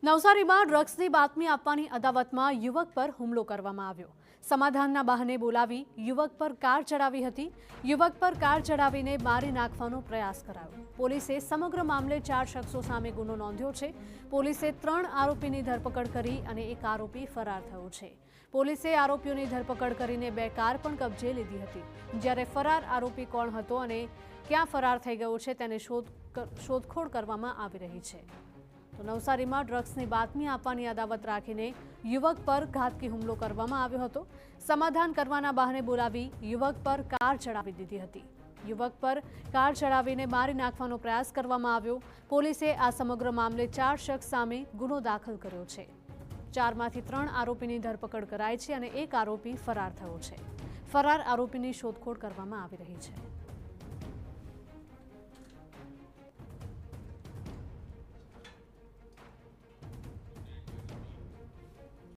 નવસારીમાં ડ્રગ્સની બાતમી આપવાની અદાવતમાં યુવક પર હુમલો કરવામાં આવ્યો। સમાધાનના બહાને બોલાવી યુવક પર કાર ચડાવી હતી। યુવક પર કાર ચડાવીને મારી નાખવાનો પ્રયાસ કરાયો। પોલીસે સમગ્ર મામલે 4 શખ્સો સામે ગુનો નોંધ્યો છે। પોલીસે 3 આરોપીની ધરપકડ કરી અને એક આરોપી ફરાર થયો છે। પોલીસે આરોપીઓની ધરપકડ કરીને 2 કાર પણ કબજે લીધી હતી। જ્યારે ફરાર આરોપી કોણ હતો અને ક્યાં ફરાર થઈ ગયો છે તેને શોધખોળ કરવામાં આવી રહી છે। તો નવસારીમાં ડ્રગ્સની બાતમી આપવાની અદાવત રાખીને યુવક પર ઘાતકી હુમલો કરવામાં આવ્યો હતો। સમાધાન કરવાના બહાને બોલાવી યુવક પર કાર ચડાવી દીધી હતી। યુવક પર કાર ચડાવીને મારી નાખવાનો પ્રયાસ કરવામાં આવ્યો। પોલીસે આ સમગ્ર મામલે 4 શખ્સ સામે ગુનો દાખલ કર્યો છે। 4માંથી 3 આરોપીની ધરપકડ કરાઈ છે અને એક આરોપી ફરાર થયો છે। ફરાર આરોપીની શોધખોળ કરવામાં આવી રહી છે।